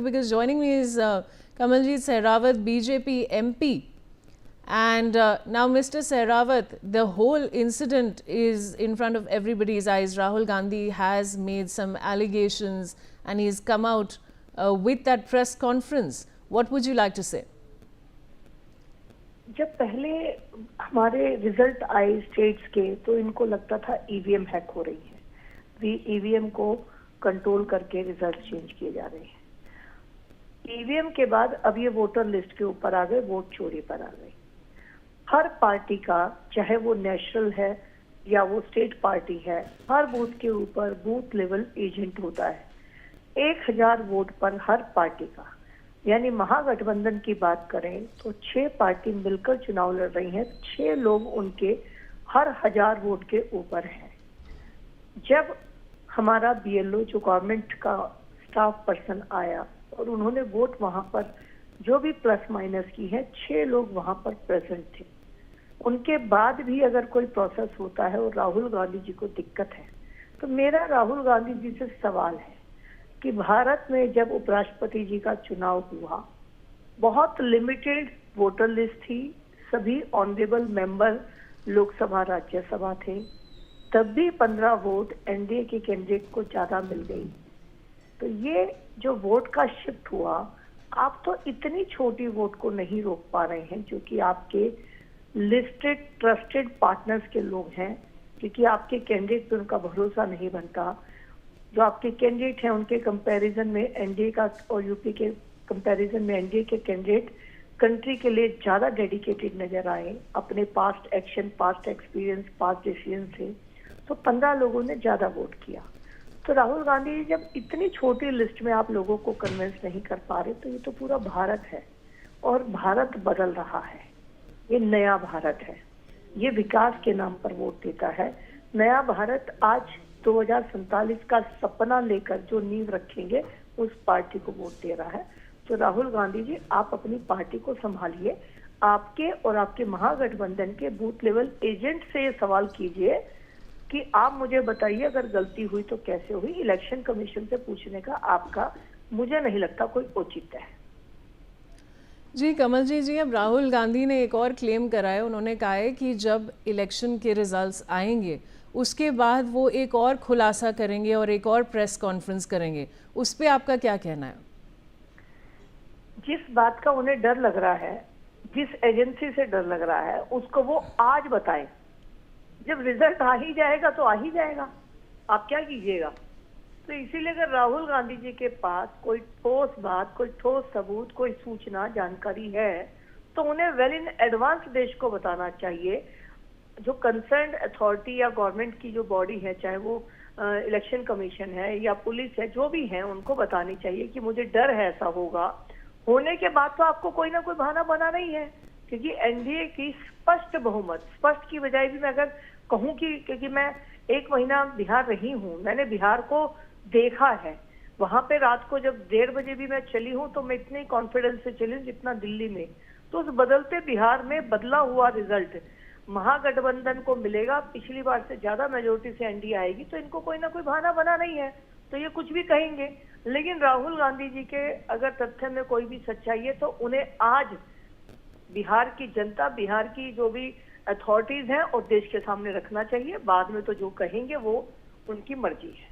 Because joining me is Kamaljeet Sehrawat, BJP MP. And now, Mr. Sehrawat, the whole incident is in front of everybody's eyes. Rahul Gandhi has made some allegations and he's come out with that press conference. What would you like to say? जब पहले हमारे result आए states के तो इनको लगता था EVM hack हो रही है, ईवीएम को कंट्रोल करके रिजल्ट चेंज किए जा रहे हैं। ईवीएम के बाद अब ये वोटर लिस्ट के ऊपर आ गए, वोट चोरी पर आ गए। हर पार्टी का, चाहे वो नेशनल है या वो स्टेट पार्टी है, हर बूथ के ऊपर बूथ लेवल एजेंट होता है। 1000 वोट पर हर पार्टी का, यानी महागठबंधन की बात करें तो 6 पार्टी मिलकर चुनाव लड़ रही हैं। 6 लोग उनके हर 1000 वोट के ऊपर हैं। जब हमारा बीएलओ जो गवर्नमेंट का स्टाफ पर्सन आया और उन्होंने वोट वहां पर जो भी प्लस माइनस की है, 6 लोग वहां पर प्रेजेंट थे। उनके बाद भी अगर कोई प्रोसेस होता है और राहुल गांधी जी को दिक्कत है, तो मेरा राहुल गांधी जी से सवाल है कि भारत में जब उपराष्ट्रपति जी का चुनाव हुआ, बहुत लिमिटेड वोटर लिस्ट थी, सभी ऑनरेबल मेंबर लोकसभा राज्यसभा थे, तब भी 15 वोट एनडीए के कैंडिडेट को ज्यादा मिल गई। तो ये जो वोट का शिफ्ट हुआ, आप तो इतनी छोटी वोट को नहीं रोक पा रहे हैं, जो कि आपके लिस्टेड ट्रस्टेड पार्टनर्स के लोग हैं, क्योंकि आपके कैंडिडेट पे उनका भरोसा नहीं बनता। जो आपके कैंडिडेट हैं उनके कंपैरिजन में एनडीए का और यूपी के कंपैरिजन में एनडीए के कैंडिडेट कंट्री के लिए ज्यादा डेडिकेटेड नजर आए, अपने past action, past experience, past decision से। तो 15 लोगों ने ज्यादा वोट किया। तो राहुल गांधी जब इतनी छोटी लिस्ट में आप लोगों को कन्विंस नहीं कर पा रहे, तो ये तो पूरा भारत है और भारत बदल रहा है। ये नया भारत है, ये विकास के नाम पर वोट देता है। नया भारत आज 2047 का सपना लेकर जो नींव रखेंगे, उस पार्टी को वोट दे रहा है। तो राहुल गांधी जी, आप अपनी पार्टी को संभालिए। आपके और आपके महागठबंधन के बूथ लेवल एजेंट से ये सवाल कीजिए कि आप मुझे बताइए अगर गलती हुई तो कैसे हुई। इलेक्शन कमीशन से पूछने का आपका मुझे नहीं लगता कोई औचित्य है। जी कमलजीत जी, अब राहुल गांधी ने एक और क्लेम करा है। उन्होंने कहा है कि जब इलेक्शन के रिजल्ट्स आएंगे उसके बाद वो एक और खुलासा करेंगे और एक और प्रेस कॉन्फ्रेंस करेंगे। उस पे आपका क्या कहना है? जिस बात का उन्हें डर लग रहा है, जिस एजेंसी से डर लग रहा है, उसको वो आज बताएं। जब रिजल्ट आ ही जाएगा तो आ ही जाएगा, आप क्या कीजिएगा। तो इसीलिए अगर राहुल गांधी जी के पास कोई ठोस बात, कोई ठोस सबूत, कोई सूचना, जानकारी है, तो उन्हें वेल इन एडवांस देश को बताना चाहिए। जो कंसर्न्ड अथॉरिटी या गवर्नमेंट की जो बॉडी है, चाहे वो इलेक्शन कमीशन है या पुलिस है, जो भी है, उनको बतानी चाहिए कि मुझे डर है ऐसा होगा। होने के बाद तो आपको कोई ना कोई बहाना बनाना ही है, क्योंकि एनडीए की स्पष्ट बहुमत, स्पष्ट की बजाय भी मैं अगर कहूं कि, क्योंकि मैं 1 महीना बिहार रही हूं, मैंने बिहार को देखा है। वहां पे रात को जब 1:30 बजे भी मैं चली हूं तो मैं इतने कॉन्फिडेंस से चली जितना दिल्ली में। तो उस बदलते बिहार में बदला हुआ रिजल्ट महागठबंधन को मिलेगा। पिछली बार से ज्यादा मेजोरिटी से एनडीए आएगी, तो इनको कोई ना कोई बहाना बना नहीं है, तो ये कुछ भी कहेंगे। लेकिन राहुल गांधी जी के अगर तथ्य में कोई भी सच्चाई है, तो उन्हें आज बिहार की जनता, बिहार की जो भी अथॉरिटीज हैं और देश के सामने रखना चाहिए। बाद में तो जो कहेंगे वो उनकी मर्जी है।